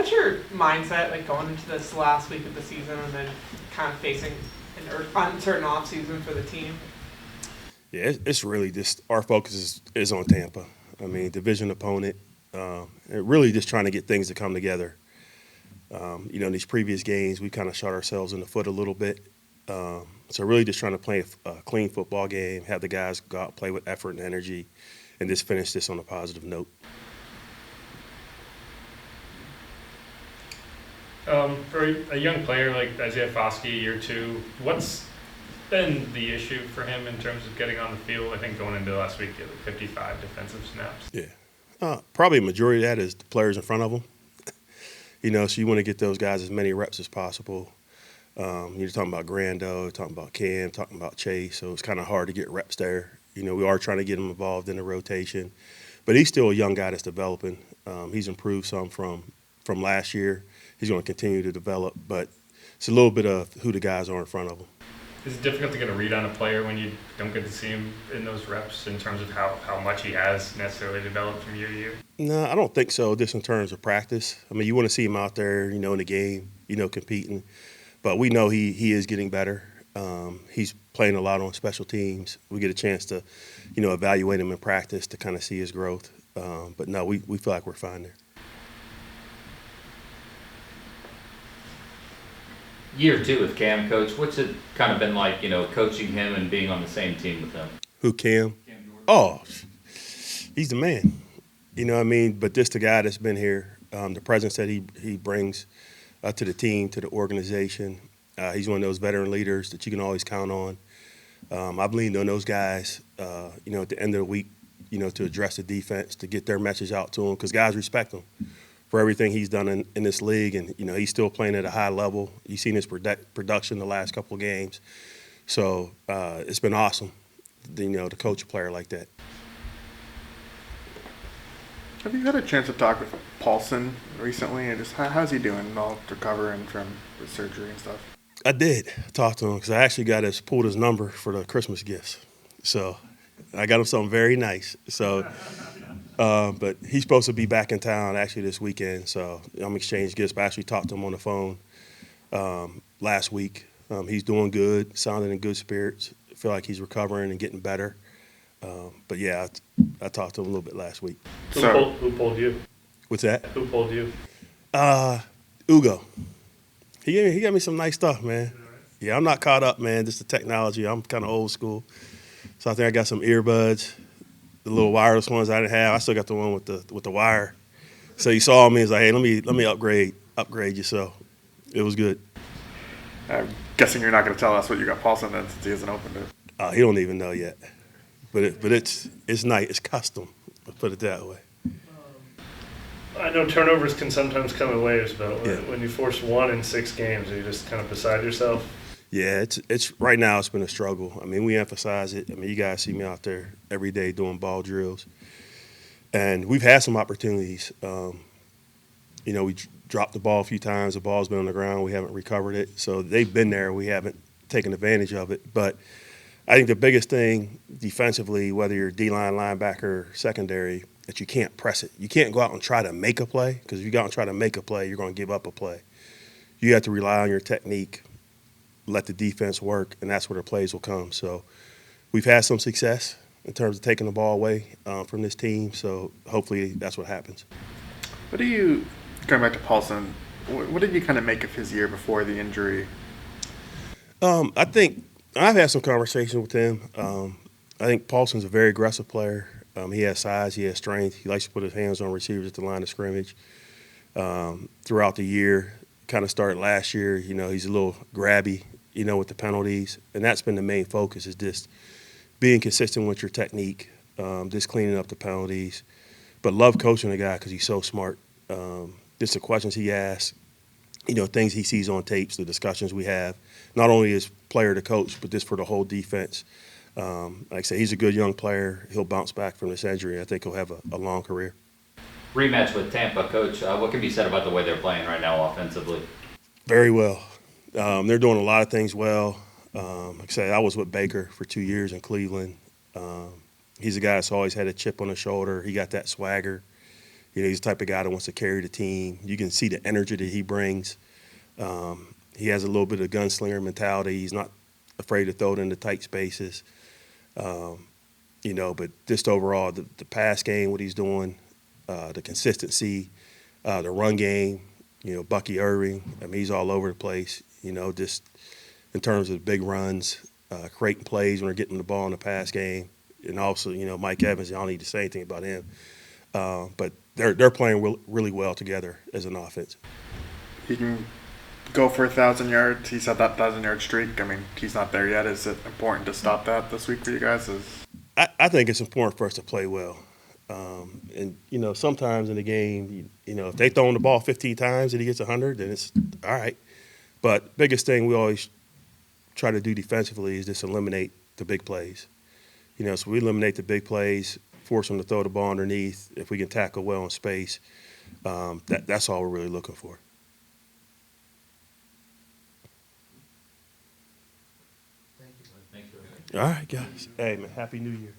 What's your mindset like going into this last week of the season and then kind of facing an uncertain off season for the team? Yeah, it's really just our focus is on Tampa. I mean, division opponent, and really just trying to get things to come together. In these previous games, we kind of shot ourselves in the foot a little bit. So really just trying to play a clean football game, have the guys go out, play with effort and energy, and just finish this on a positive note. For a young player like Isaiah Foskey, year two, what's been the issue for him in terms of getting on the field? I think going into last week, he had like 55 defensive snaps. Yeah. Probably a majority of that is the players in front of them. So you want to get those guys as many reps as possible. You're talking about Grando, talking about Cam, talking about Chase, so it's kind of hard to get reps there. We are trying to get him involved in the rotation. But he's still a young guy that's developing. He's improved some from last year. He's going to continue to develop, but it's a little bit of who the guys are in front of him. Is it difficult to get a read on a player when you don't get to see him in those reps in terms of how much he has necessarily developed from year to year? No, I don't think so, just in terms of practice. I mean, you want to see him out there, in the game, competing. But we know he is getting better. He's playing a lot on special teams. We get a chance to, evaluate him in practice to kind of see his growth. But no, we feel like we're fine there. Year two with Cam, Coach. What's it kind of been like, coaching him and being on the same team with him? Who, Cam? Oh, he's the man. You know what I mean? But just the guy that's been here, the presence that he brings to the team, to the organization. He's one of those veteran leaders that you can always count on. I've leaned on those guys, at the end of the week, to address the defense, to get their message out to them, because guys respect him for everything he's done in this league, and he's still playing at a high level. You've seen his production the last couple of games, so it's been awesome, to coach a player like that. Have you had a chance to talk with Paulson recently, and just how's he doing, all recovering from the surgery and stuff? I did talk to him because I actually pulled his number for the Christmas gifts, so I got him something very nice. So. But he's supposed to be back in town actually this weekend, so I'm exchanging gifts. But I actually talked to him on the phone last week. He's doing good, sounding in good spirits. I feel like he's recovering and getting better. But yeah, I talked to him a little bit last week. Who pulled you? What's that? Who pulled you? Ugo. He got me some nice stuff, man. Yeah, I'm not caught up, man. Just the technology. I'm kind of old school, so I think I got some earbuds. The little wireless ones I didn't have. I still got the one with the wire. So he saw me. He's like, "Hey, let me upgrade you." So it was good. I'm guessing you're not going to tell us what you got Paulson then, since he hasn't opened it. He don't even know yet. But it's nice. It's custom. Let's put it that way. I know turnovers can sometimes come in waves, but Yeah. when you force one in 6 games, are you just kind of beside yourself? Yeah, it's right now it's been a struggle. I mean, we emphasize it. I mean, you guys see me out there every day doing ball drills. And we've had some opportunities. We dropped the ball a few times. The ball's been on the ground. We haven't recovered it. So they've been there. We haven't taken advantage of it. But I think the biggest thing defensively, whether you're D-line, linebacker, secondary, that you can't press it. You can't go out and try to make a play, because if you go out and try to make a play, you're going to give up a play. You have to rely on your technique, let the defense work, and that's where the plays will come. So we've had some success in terms of taking the ball away from this team, so hopefully that's what happens. What do you, going back to Paulson, what did you kind of make of his year before the injury? I think I've had some conversation with him. I think Paulson's a very aggressive player. He has size, he has strength. He likes to put his hands on receivers at the line of scrimmage. Throughout the year, kind of started last year, he's a little grabby, with the penalties. And that's been the main focus, is just being consistent with your technique, just cleaning up the penalties. But love coaching the guy because he's so smart. Just the questions he asks, things he sees on tapes, the discussions we have, not only as player to coach, but just for the whole defense. Like I said, he's a good young player. He'll bounce back from this injury. I think he'll have a long career. Rematch with Tampa, Coach. What can be said about the way they're playing right now offensively? Very well. They're doing a lot of things well. Like I said, I was with Baker for 2 years in Cleveland. He's a guy that's always had a chip on his shoulder. He got that swagger. You know, he's the type of guy that wants to carry the team. You can see the energy that he brings. He has a little bit of gunslinger mentality. He's not afraid to throw it into tight spaces. You know, but just overall, the pass game, what he's doing, the consistency, the run game, you know, Bucky Irving, I mean, he's all over the place, you know, just in terms of big runs, creating plays when they're getting the ball in the pass game. And also, you know, Mike Evans, I don't need to say anything about him. But they're playing really well together as an offense. He can go for 1,000 yards. He's had that 1,000-yard streak. I mean, he's not there yet. Is it important to stop that this week for you guys? I think it's important for us to play well. And, you know, sometimes in the game, you know, if they throw the ball 15 times and he gets 100, then it's all right. But biggest thing we always try to do defensively is just eliminate the big plays. You know, so we eliminate the big plays, force them to throw the ball underneath. If we can tackle well in space, that's all we're really looking for. Thank you. All right, guys. Hey, man, Happy New Year.